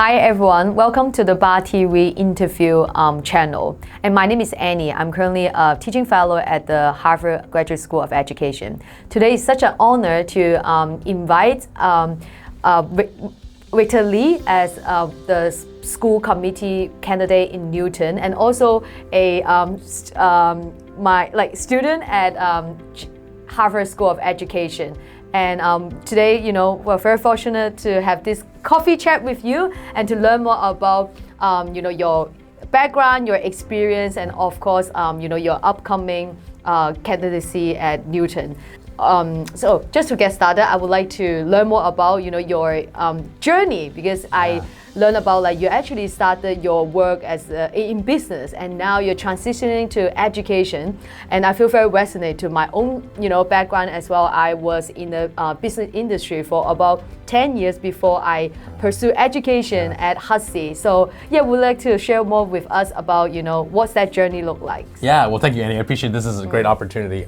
Hi everyone, welcome to the Bar TV interview channel. And my name is Annie. I'm currently a teaching fellow at the Harvard Graduate School of Education. Today is such an honor to invite Victor Lee as the school committee candidate in Newton, and also a student at Harvard School of Education. And today, we're very fortunate to have this coffee chat with you and to learn more about, your background, your experience, and of course, your upcoming candidacy at Newton. So just to get started, I would like to learn more about, your journey, because I learned about you actually started your work as in business, and now you're transitioning to education. And I feel very resonant to my own, background as well. I was in the business industry for about 10 years before I pursued education at Hussey. So we'd like to share more with us about, what's that journey look like. Yeah, well, thank you, Annie. I appreciate this. This is a great opportunity.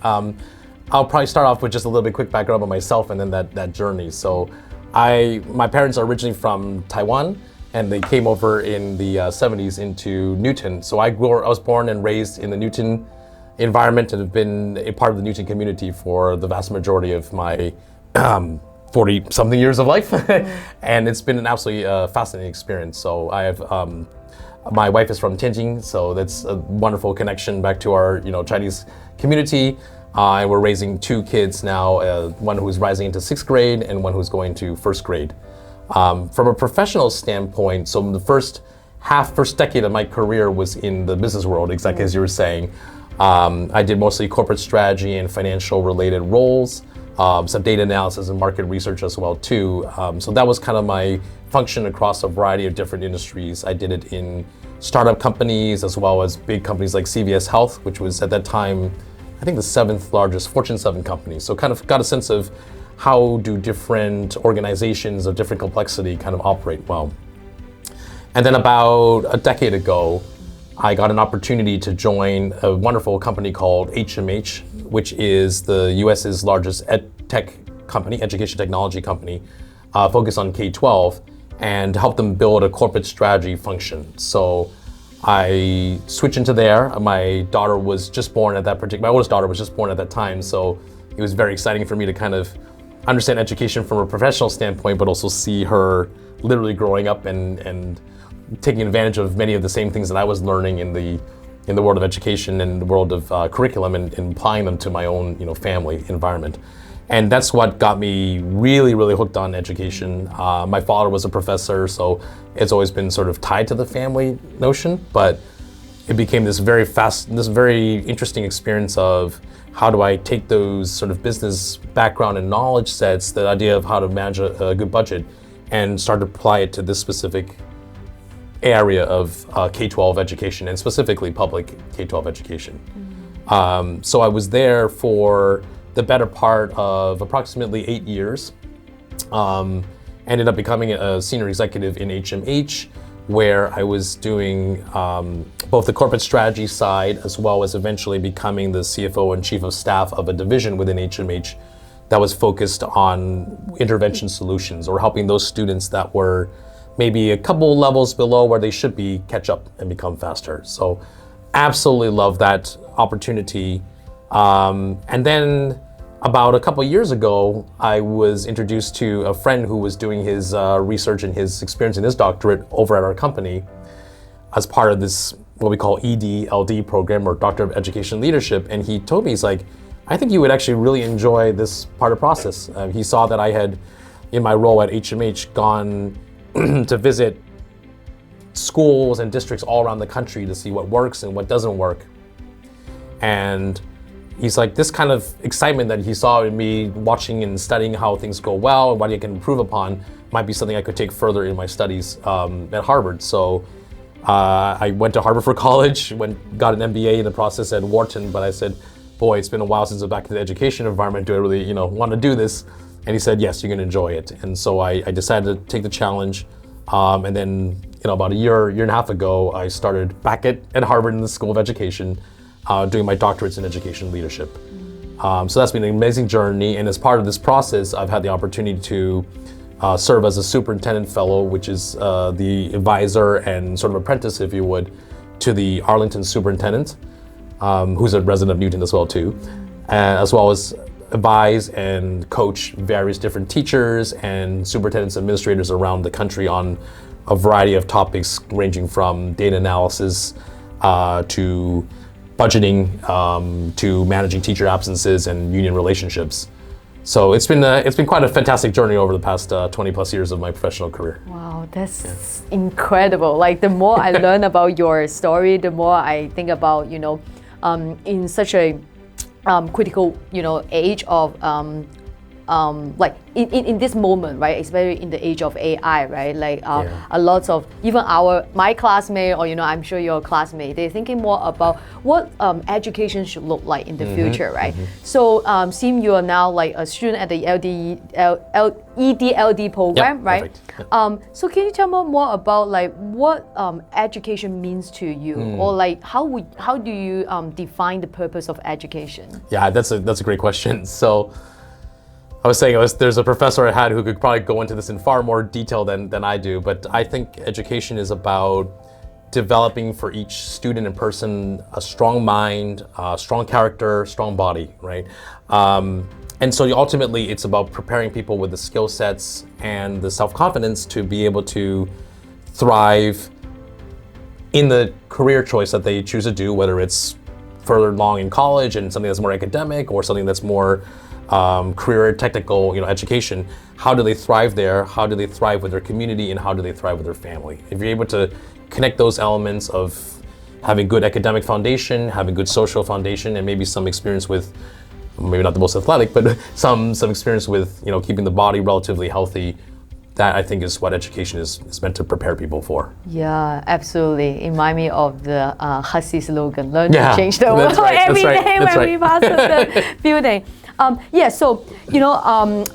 I'll probably start off with just a little bit quick background about myself and then that journey. So my parents are originally from Taiwan, and they came over in the 70s into Newton. So I was born and raised in the Newton environment and have been a part of the Newton community for the vast majority of my 40-something years of life. And it's been an absolutely fascinating experience. So I have, my wife is from Tianjin, so that's a wonderful connection back to our Chinese community. And we're raising two kids now, one who's rising into 6th grade and one who's going to 1st grade. From a professional standpoint, so the first decade of my career was in the business world, exactly as you were saying. I did mostly corporate strategy and financial related roles, some data analysis and market research as well too. So that was kind of my function across a variety of different industries. I did it in startup companies as well as big companies like CVS Health, which was at that time, I think the 7th largest Fortune 7 company. So kind of got a sense of how do different organizations of different complexity kind of operate well. And then about a decade ago, I got an opportunity to join a wonderful company called HMH, which is the US's largest education technology company, focused on K-12, and to help them build a corporate strategy function. So I switched into there. My daughter was just born at my oldest daughter was just born at that time. So it was very exciting for me to kind of understand education from a professional standpoint, but also see her literally growing up and taking advantage of many of the same things that I was learning in the world of education and the world of curriculum and applying them to my own family environment. And that's what got me really, really hooked on education. My father was a professor, so it's always been sort of tied to the family notion, but it became this very interesting experience of how do I take those sort of business background and knowledge sets, the idea of how to manage a good budget, and start to apply it to this specific area of K-12 education, and specifically public K-12 education. So I was there for the better part of approximately 8 years. Ended up becoming a senior executive in HMH, where I was doing both the corporate strategy side as well as eventually becoming the CFO and chief of staff of a division within HMH that was focused on intervention solutions, or helping those students that were maybe a couple levels below where they should be catch up and become faster. So absolutely love that opportunity. And then about a couple years ago, I was introduced to a friend who was doing his research and his experience in his doctorate over at our company as part of this, what we call Ed.L.D program, or Doctor of Education Leadership. And he told me, he's like, I think you would actually really enjoy this part of the process. He saw that I had, in my role at HMH, gone to visit schools and districts all around the country to see what works and what doesn't work. And he's like, this kind of excitement that he saw in me watching and studying how things go well and what I can improve upon might be something I could take further in my studies at Harvard. So I went to Harvard for college, got an MBA in the process at Wharton, but I said, boy, it's been a while since I'm back in the education environment. Do I really want to do this? And he said, yes, you're going to enjoy it. And so I decided to take the challenge. And then about a year and a half ago, I started back at Harvard in the School of Education, doing my doctorates in education leadership. So that's been an amazing journey. And as part of this process, I've had the opportunity to serve as a superintendent fellow, which is the advisor and sort of apprentice, if you would, to the Arlington superintendent, who's a resident of Newton as well too, as well as advise and coach various different teachers and superintendents, administrators around the country on a variety of topics ranging from data analysis to budgeting to managing teacher absences and union relationships. So it's been quite a fantastic journey over the past 20 plus years of my professional career. Wow, that's incredible. Like the more I learn about your story, the more I think about, in such a critical, age of like in this moment, right? Especially in the age of AI, right? Like a lot of even my classmate, or I'm sure your classmate, they're thinking more about what education should look like in the future, right? So seeing you are now like a student at the ED.L.D program, right? So can you tell me more about like what education means to you, or like how do you define the purpose of education? Yeah, that's a great question. So I was saying there's a professor I had who could probably go into this in far more detail than I do, but I think education is about developing for each student and person a strong mind, strong character, strong body, right? And so ultimately it's about preparing people with the skill sets and the self-confidence to be able to thrive in the career choice that they choose to do, whether it's further along in college and something that's more academic or something that's more career technical, education. How do they thrive there? How do they thrive with their community? And how do they thrive with their family? If you're able to connect those elements of having good academic foundation, having good social foundation, and maybe some experience with, maybe not the most athletic, but some experience with, keeping the body relatively healthy, that I think is what education is meant to prepare people for. Yeah, absolutely. It reminds me of the Hussey slogan, learn to change the world every day when we pass the building. So,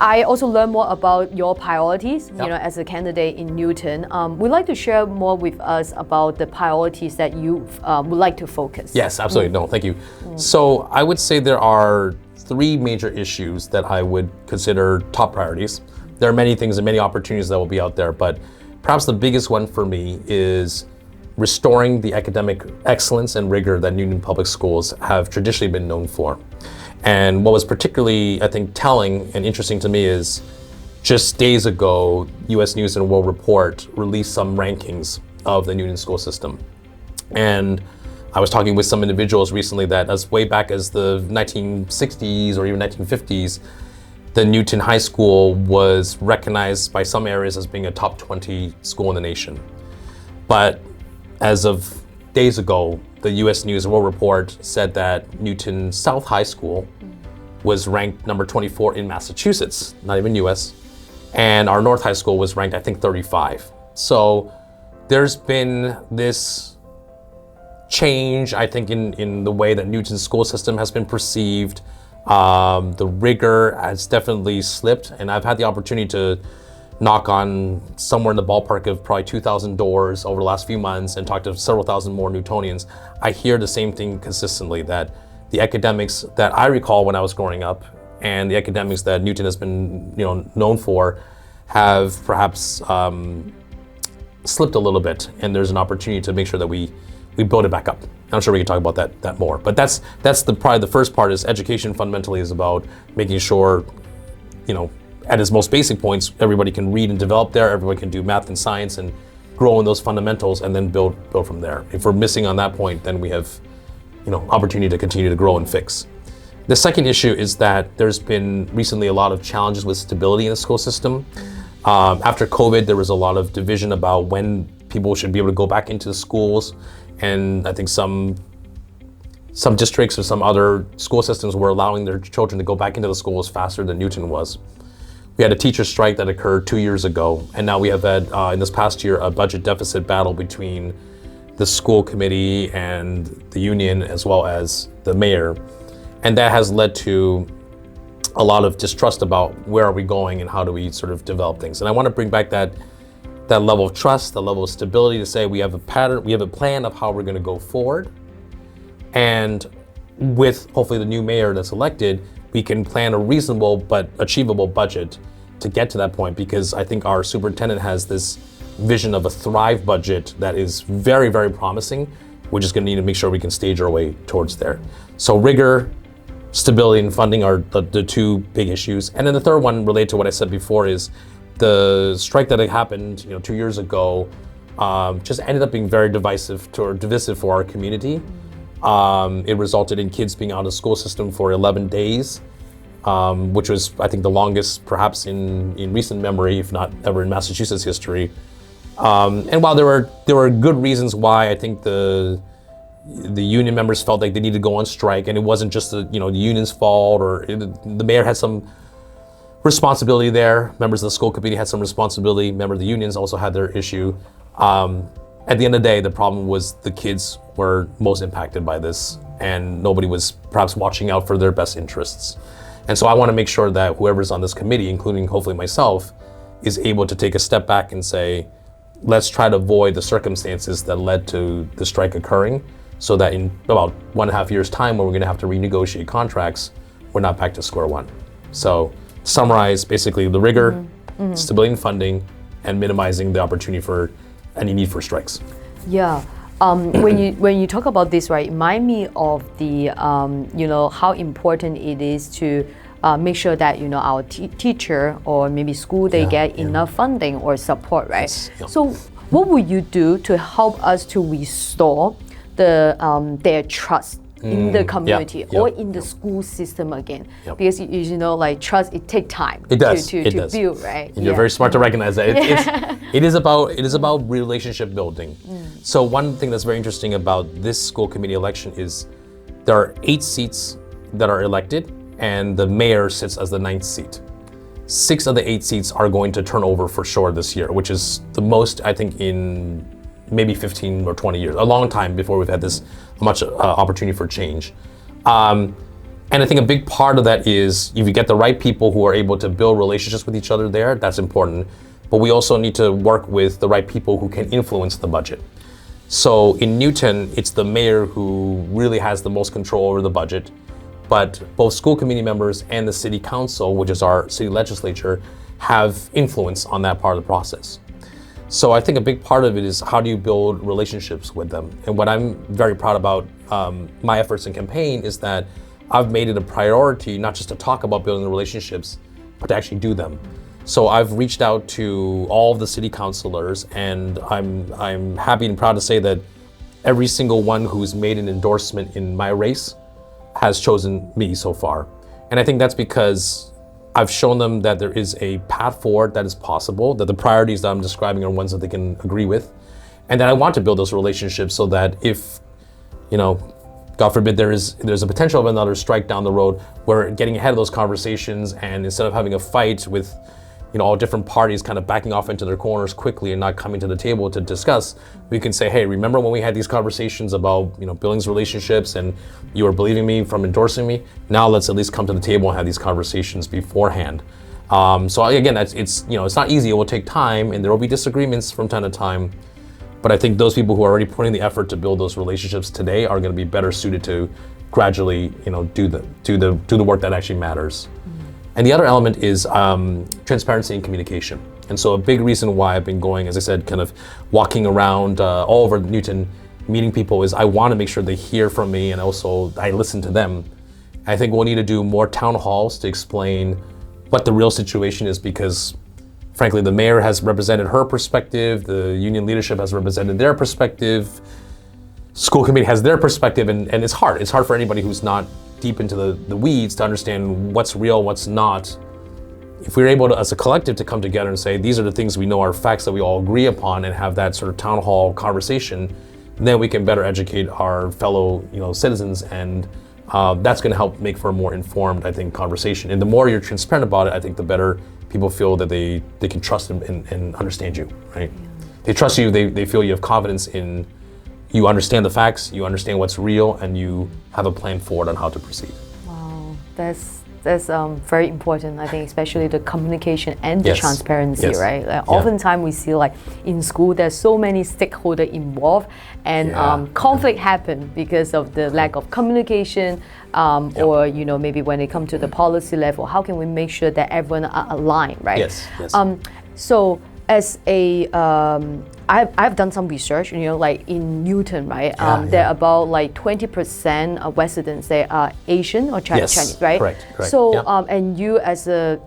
I also learned more about your priorities, as a candidate in Newton. Would like to share more with us about the priorities that you would like to focus? Yes, absolutely. No, thank you. So I would say there are 3 major issues that I would consider top priorities. There are many things and many opportunities that will be out there, but perhaps the biggest one for me is restoring the academic excellence and rigor that Newton Public Schools have traditionally been known for. And what was particularly, I think, telling and interesting to me is just days ago, US News and World Report released some rankings of the Newton school system. And I was talking with some individuals recently that as way back as the 1960s or even 1950s, the Newton High School was recognized by some areas as being a top 20 school in the nation. But as of days ago, the US News and World Report said that Newton South High School was ranked number 24 in Massachusetts, not even US, and our North High School was ranked, I think, 35. So there's been this change, I think, in the way that Newton's school system has been perceived. The rigor has definitely slipped, and I've had the opportunity to knock on somewhere in the ballpark of probably 2,000 doors over the last few months and talk to several thousand more Newtonians. I hear the same thing consistently, that the academics that I recall when I was growing up and the academics that Newton has been known for have perhaps slipped a little bit, and there's an opportunity to make sure that we build it back up. I'm sure we can talk about that more, but that's probably the first part. Is education fundamentally is about making sure, at its most basic points, everybody can read and develop there, everybody can do math and science and grow in those fundamentals and then build from there. If we're missing on that point, then we have, opportunity to continue to grow and fix. The second issue is that there's been recently a lot of challenges with stability in the school system. After COVID, there was a lot of division about when people should be able to go back into the schools. And I think some districts or some other school systems were allowing their children to go back into the schools faster than Newton was. We had a teacher strike that occurred 2 years ago, and now we have had, in this past year, a budget deficit battle between the school committee and the union, as well as the mayor. And that has led to a lot of distrust about where are we going and how do we sort of develop things. And I want to bring back that level of trust, the level of stability to say we have a pattern, we have a plan of how we're going to go forward. And with hopefully the new mayor that's elected, we can plan a reasonable but achievable budget to get to that point, because I think our superintendent has this vision of a Thrive budget that is very, very promising. We're just going to need to make sure we can stage our way towards there. So rigor, stability, and funding are the two big issues. And then the third one, related to what I said before, is the strike that had happened 2 years ago just ended up being very divisive for our community. It resulted in kids being out of the school system for 11 days, which was, I think, the longest perhaps in recent memory, if not ever in Massachusetts history. And while there were good reasons why I think the union members felt like they needed to go on strike, and it wasn't just the union's fault, or the mayor had some responsibility there. Members of the school committee had some responsibility. Members of the unions also had their issue. At the end of the day, the problem was the kids were most impacted by this, and nobody was perhaps watching out for their best interests. And so I want to make sure that whoever's on this committee, including hopefully myself, is able to take a step back and say, let's try to avoid the circumstances that led to the strike occurring, so that in about 1.5 years' time, when we're going to have to renegotiate contracts, we're not back to square one. So summarize basically the rigor, stability and funding, and minimizing the opportunity for any need for strikes. Yeah. When you talk about this, right, remind me of the how important it is to make sure that our teacher or maybe school they get enough funding or support, right? Yes. Yeah. So what would you do to help us to restore their trust in the community or in the school system again? Because like trust, it takes time to build, right? And you're very smart to recognize that. It is about relationship building. So one thing that's very interesting about this school committee election is there are 8 seats that are elected, and the mayor sits as the 9th seat. 6 of the 8 seats are going to turn over for sure this year, which is the most, I think, in maybe 15 or 20 years, a long time before we've had this much opportunity for change. And I think a big part of that is if you get the right people who are able to build relationships with each other there, that's important. But we also need to work with the right people who can influence the budget. So in Newton, it's the mayor who really has the most control over the budget, but both school committee members and the city council, which is our city legislature, have influence on that part of the process. So I think a big part of it is how do you build relationships with them? And what I'm very proud about my efforts in campaign is that I've made it a priority not just to talk about building the relationships, but to actually do them. So I've reached out to all of the city councilors, and I'm happy and proud to say that every single one who's made an endorsement in my race has chosen me so far. And I think that's because I've shown them that there is a path forward that is possible, that the priorities that I'm describing are ones that they can agree with, and that I want to build those relationships so that if, God forbid, there's a potential of another strike down the road, we're getting ahead of those conversations, and instead of having a fight with all different parties kind of backing off into their corners quickly and not coming to the table to discuss, we can say, hey, remember when we had these conversations about building relationships and you were believing me from endorsing me? Now let's at least come to the table and have these conversations beforehand. So again, it's not easy. It will take time, and there will be disagreements from time to time. But I think those people who are already putting the effort to build those relationships today are going to be better suited to gradually do the work that actually matters. And the other element is transparency and communication. And so a big reason why I've been going, as I said, kind of walking around all over Newton, meeting people, is I want to make sure they hear from me, and also I listen to them. I think we'll need to do more town halls to explain what the real situation is, because frankly, the mayor has represented her perspective, the union leadership has represented their perspective, school committee has their perspective, and it's hard. It's hard for anybody who's not deep into the weeds to understand what's real, what's not. If we're able to, as a collective, to come together and say, these are the things we know are facts that we all agree upon, and have that sort of town hall conversation, then we can better educate our fellow citizens, and that's going to help make for a more informed, I think, conversation. And the more you're transparent about it, I think the better people feel that they can trust and understand you, right? They trust you, they feel you have confidence in, you understand the facts, you understand what's real, and you have a plan forward on how to proceed. Wow, that's that's very important. I think especially the communication and the Yes. transparency, Yes. right? Yeah. Oftentimes we see like in school there's so many stakeholders involved, and Yeah. conflict happen because of the lack of communication, or maybe when it comes to the policy level, how can we make sure that everyone are aligned, right? Yes. Yes. So as a I've done some research, like in Newton, right? There are about like 20% of residents they are Asian or Yes, Chinese, right? correct. So Yeah. and you as a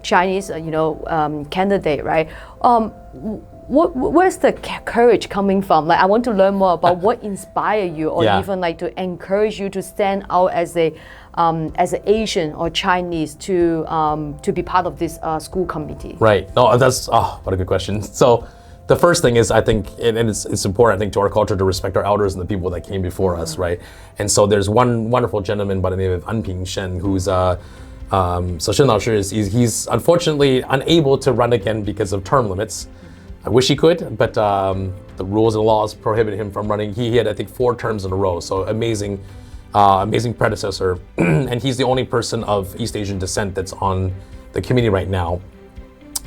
Chinese, candidate, right? Where's the courage coming from? Like, I want to learn more about what inspired you, or Yeah. even like to encourage you to stand out as an Asian or Chinese to be part of this school committee. Right. No, that's what a good question. So, the first thing is, I think, and it's important, I think, to our culture to respect our elders and the people that came before us, right? And so there's one wonderful gentleman by the name of Anping Shen, who's so Shen Laoshi he's unfortunately unable to run again because of term limits. I wish he could, but the rules and laws prohibit him from running. He had, I think, 4 terms in a row. So amazing predecessor, and he's the only person of East Asian descent that's on the committee right now.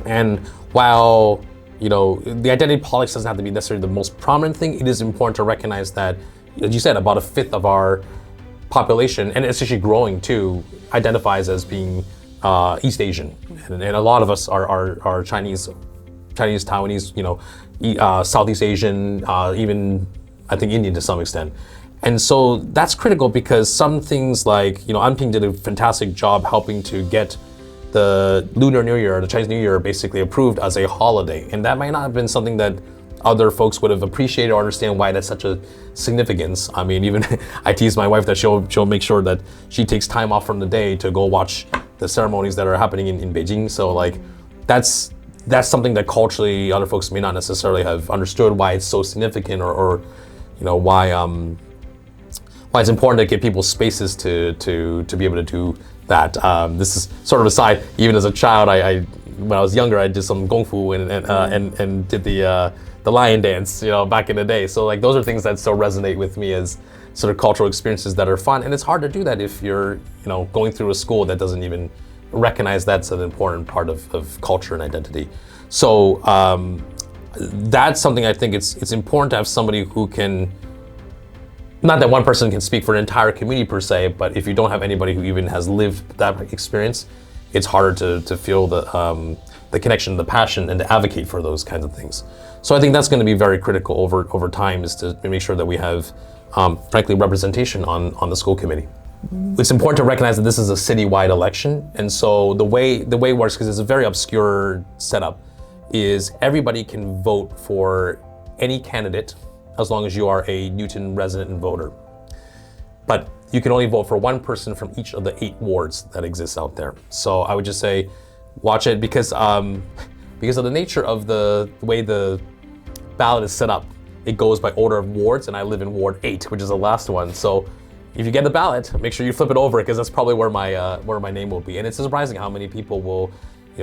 And while the identity politics doesn't have to be necessarily the most prominent thing, it is important to recognize that, as you said, about a fifth of our population, and it's actually growing too, identifies as being East Asian, and a lot of us are Chinese, Taiwanese, Southeast Asian, even I think Indian to some extent. And so that's critical because some things like, Anping did a fantastic job helping to get the Lunar New Year, the Chinese New Year, basically approved as a holiday. And that might not have been something that other folks would have appreciated or understand why that's such a significance. I mean, even I tease my wife that she'll make sure that she takes time off from the day to go watch the ceremonies that are happening in Beijing. So like, that's something that culturally other folks may not necessarily have understood why it's so significant, or why it's important to give people spaces to be able to do that. This is sort of aside. Even as a child, I when I was younger, I did some kung fu and did the lion dance, back in the day. So like those are things that still resonate with me as sort of cultural experiences that are fun. And it's hard to do that if you're going through a school that doesn't even recognize that's an important part of culture and identity. So that's something I think it's important to have somebody who can. Not that one person can speak for an entire community per se, but if you don't have anybody who even has lived that experience, it's harder to feel the connection, the passion, and to advocate for those kinds of things. So I think that's going to be very critical over time, is to make sure that we have, frankly, representation on the school committee. It's important to recognize that this is a citywide election, and so the way it works, because it's a very obscure setup, is everybody can vote for any candidate as long as you are a Newton resident and voter. But you can only vote for one person from each of the 8 wards that exist out there. So I would just say, watch it, because of the nature of the way the ballot is set up. It goes by order of wards, and I live in Ward 8, which is the last one. So if you get the ballot, make sure you flip it over, because that's probably where my name will be. And it's surprising how many people will,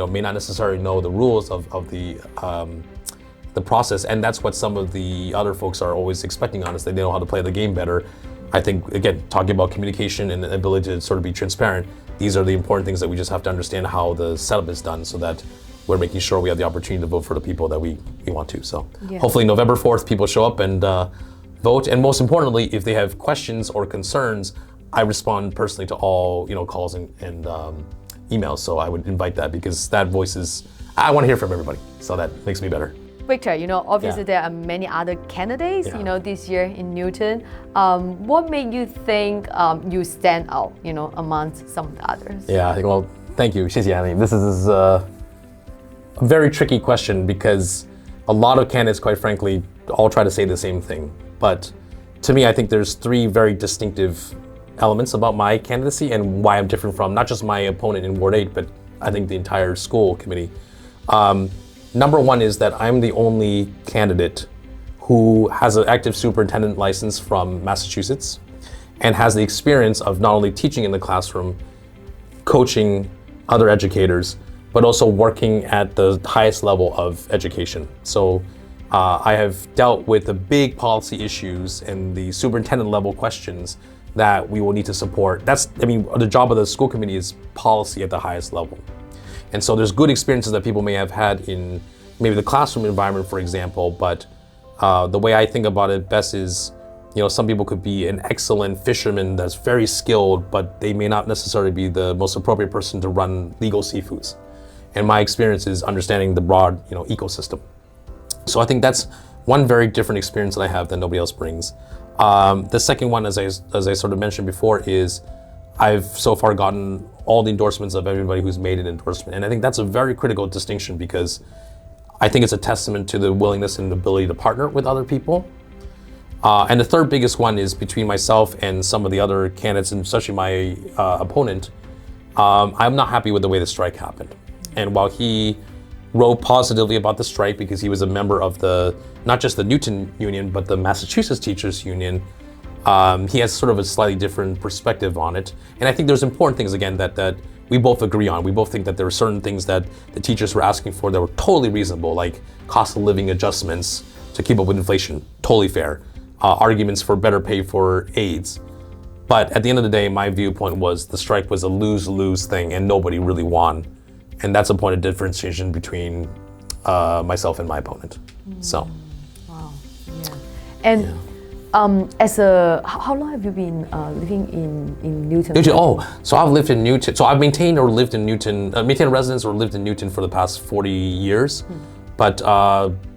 may not necessarily know the rules of the process, and that's what some of the other folks are always expecting on us, that they know how to play the game better. I think, again, talking about communication and the ability to sort of be transparent, these are the important things that we just have to understand how the setup is done, so that we're making sure we have the opportunity to vote for the people that we want to. So hopefully November 4th, people show up and vote. And most importantly, if they have questions or concerns, I respond personally to all calls and emails. So I would invite that, because that voice I want to hear from everybody. So that makes me better. Victor, obviously there are many other candidates, this year in Newton. What made you think you stand out, amongst some of the others? Yeah, well, thank you. 谢谢 Annie. This is a very tricky question, because a lot of candidates, quite frankly, all try to say the same thing. But to me, I think there's 3 very distinctive elements about my candidacy and why I'm different from not just my opponent in Ward 8, but I think the entire school committee. Number 1 is that I'm the only candidate who has an active superintendent license from Massachusetts and has the experience of not only teaching in the classroom, coaching other educators, but also working at the highest level of education. So I have dealt with the big policy issues and the superintendent level questions that we will need to support. The job of the school committee is policy at the highest level. And so there's good experiences that people may have had in maybe the classroom environment, for example, but the way I think about it best is, some people could be an excellent fisherman that's very skilled, but they may not necessarily be the most appropriate person to run legal seafoods. And my experience is understanding the broad, ecosystem. So I think that's one very different experience that I have that nobody else brings. The second one, as I sort of mentioned before, is I've so far gotten all the endorsements of everybody who's made an endorsement. And I think that's a very critical distinction, because I think it's a testament to the willingness and ability to partner with other people. And the third biggest one is between myself and some of the other candidates, and especially my opponent. I'm not happy with the way the strike happened. And while he wrote positively about the strike because he was a member of not just the Newton Union, but the Massachusetts Teachers Union, he has sort of a slightly different perspective on it. And I think there's important things, again, that we both agree on. We both think that there were certain things that the teachers were asking for that were totally reasonable, like cost of living adjustments to keep up with inflation, totally fair. Arguments for better pay for aides. But at the end of the day, my viewpoint was the strike was a lose-lose thing and nobody really won. And that's a point of differentiation between myself and my opponent. So. Wow, yeah. And how long have you been living in Newton? So I've lived in Newton. So I've maintained a residence or lived in Newton for the past 40 years. But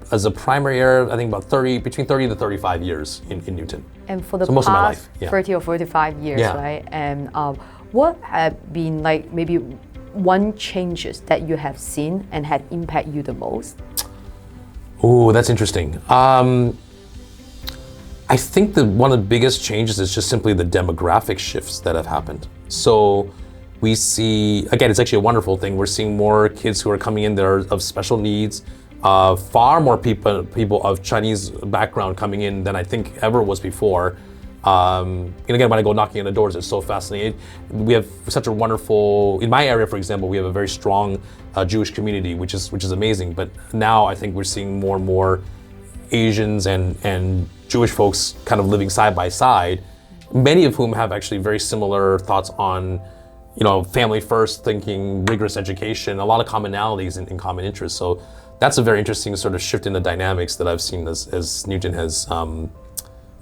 as a primary area, I think between 30 to 35 years in Newton. And for the most past of my life, 30 or 45 years, right? And what have been like maybe one changes that you have seen and had impact you the most? Oh, that's interesting. I think that one of the biggest changes is just simply the demographic shifts that have happened. So we see, again, it's actually a wonderful thing. We're seeing more kids who are coming in that are of special needs, far more people of Chinese background coming in than I think ever was before. And again, when I go knocking on the doors, it's so fascinating. We have such a wonderful, in my area, for example, we have a very strong Jewish community, which is amazing. But now I think we're seeing more and more Asians and Jewish folks kind of living side by side, many of whom have actually very similar thoughts on, family first thinking, rigorous education, a lot of commonalities and common interests. So that's a very interesting sort of shift in the dynamics that I've seen as Newton has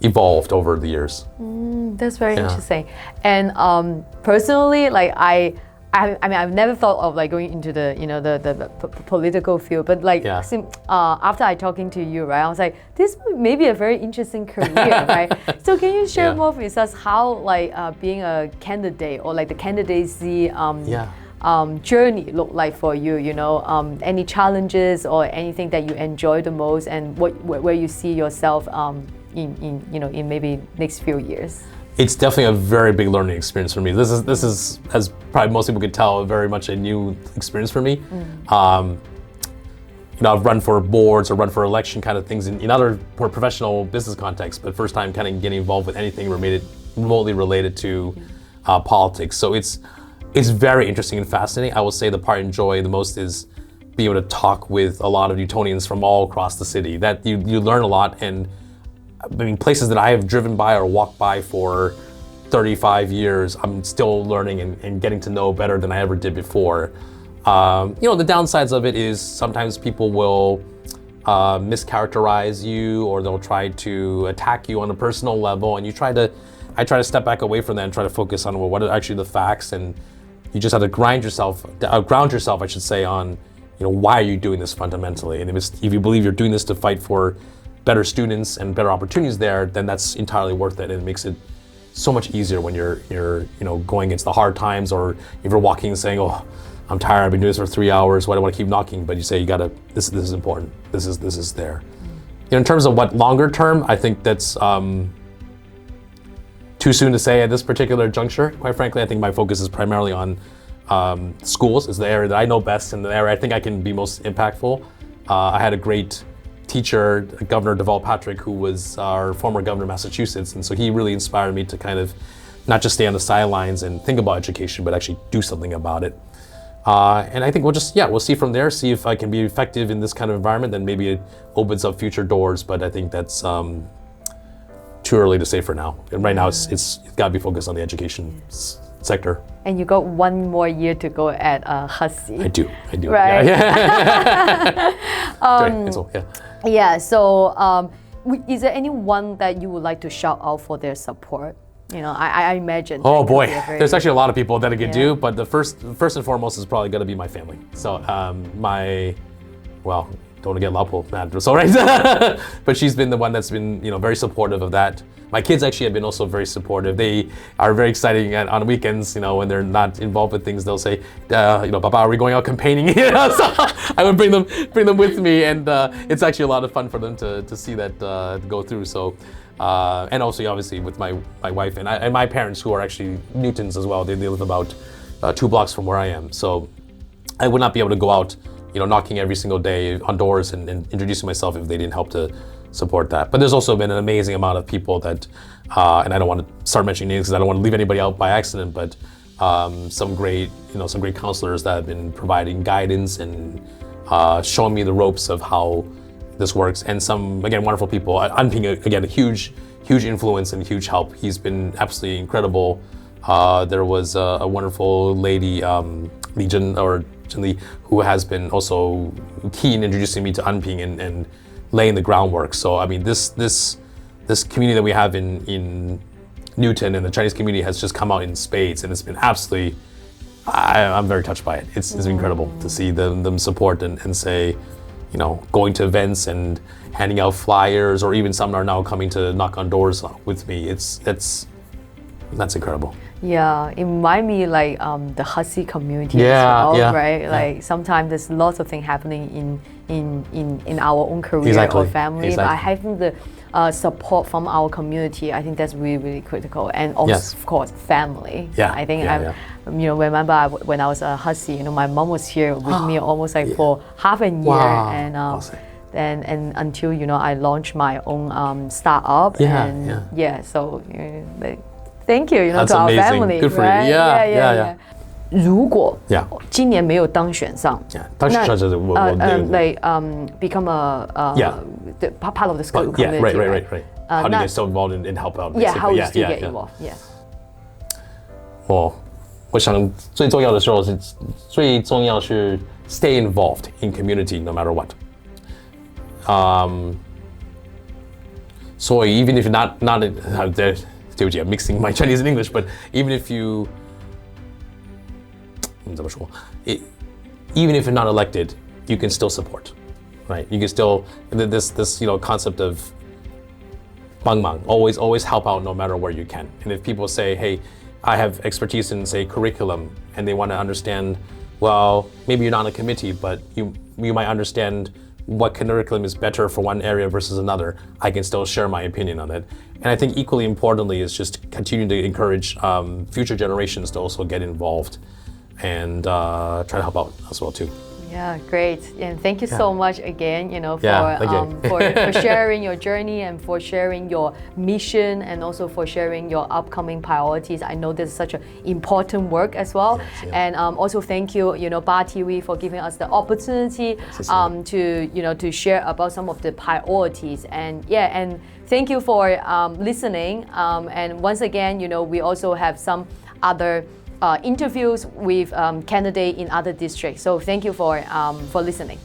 evolved over the years. That's very interesting. And personally, like I've never thought of like going into the political field, but like after I talking to you, right, I was like, this may be a very interesting career, right? So can you share more with us how like being a candidate or like the candidacy journey look like for you? Any challenges or anything that you enjoy the most, and where you see yourself in maybe next few years? It's definitely a very big learning experience for me. This is, as probably most people could tell, very much a new experience for me. I've run for boards or run for election kind of things in other more professional business contexts, but first time kind of getting involved with anything remotely related to politics. So it's very interesting and fascinating. I will say the part I enjoy the most is being able to talk with a lot of Newtonians from all across the city. That you learn a lot, and places that I have driven by or walked by for 35 years, I'm still learning and getting to know better than I ever did before. The downsides of it is sometimes people will mischaracterize you, or they'll try to attack you on a personal level, and I try to step back away from that and try to focus on what are actually the facts, and you just have to ground yourself, I should say, on why are you doing this fundamentally, and if you believe you're doing this to fight for better students and better opportunities there, then that's entirely worth it, and it makes it so much easier when you're going against the hard times, or if you're walking and saying, "Oh, I'm tired. I've been doing this for 3 hours. Why do I want to keep knocking?" But you say, this is important. This is there. In terms of what longer term, I think that's too soon to say at this particular juncture. Quite frankly, I think my focus is primarily on schools. Is the area that I know best, and the area I think I can be most impactful. I had a great teacher, Governor Deval Patrick, who was our former governor of Massachusetts, and so he really inspired me to kind of not just stay on the sidelines and think about education, but actually do something about it. And I think we'll see from there, see if I can be effective in this kind of environment, then maybe it opens up future doors, but I think that's too early to say for now. And right now, it's got to be focused on the education sector. And you got 1 more year to go at Hussey. I do. Right. Yeah. So is there anyone that you would like to shout out for their support? I imagine. Oh boy, there's actually a lot of people that I could do, but the first and foremost is probably going to be my family. So don't want to get Lapo mad, it's all right. But she's been the one that's been, very supportive of that. My kids actually have been also very supportive. They are very exciting on weekends, when they're not involved with things, they'll say, Papa, are we going out campaigning? So I would bring them with me, and it's actually a lot of fun for them to see that go through. So, and also obviously with my wife and my parents, who are actually Newtons as well. They live about 2 blocks from where I am. So I would not be able to go out, knocking every single day on doors and introducing myself if they didn't help to support that. But there's also been an amazing amount of people that, and I don't want to start mentioning names because I don't want to leave anybody out by accident, but some great counselors that have been providing guidance and showing me the ropes of how this works. And some, again, wonderful people. Anping, again, a huge influence and huge help. He's been absolutely incredible. There was a wonderful lady, Li Zhen, or Li, who has been also key in introducing me to Anping and laying the groundwork. So I mean, this community that we have in Newton and the Chinese community has just come out in spades, and it's been absolutely. I'm very touched by it. It's incredible to see them support and say, going to events and handing out flyers, or even some are now coming to knock on doors with me. That's incredible. Yeah, it reminds me like the Hussey community as well, right? Like sometimes there's lots of things happening in our own career or family, but having the support from our community, I think that's really, really critical. And also, of course, family. Yeah, I think remember when I was a Hussey, my mom was here with me almost like for half a year, and and until I launched my own startup. So. Thank you, That's to our amazing. family. Good for right? you. Yeah. 如果今年没有当选上，become the part of the school community. Right. How do you get so involved and help out? Yeah, how you still get involved? Yeah. 我想最重要的时候是 stay involved in community no matter what. So even if you're not I'm mixing my Chinese and English, but even if you, even if you're not elected, you can still support, right? You can still, this concept of 帮忙, always help out no matter where you can. And if people say, hey, I have expertise in, say, curriculum, and they want to understand, well, maybe you're not on a committee, but you might understand what curriculum is better for one area versus another, I can still share my opinion on it. And I think equally importantly is just continuing to encourage future generations to also get involved and try to help out as well too. Yeah, great. And thank you so much again, for sharing your journey and for sharing your mission and also for sharing your upcoming priorities. I know this is such an important work as well. Yes, and also thank you, Ba TV for giving us the opportunity to share about some of the priorities. And thank you for listening. And once again, we also have some other interviews with candidates in other districts. So thank you for listening.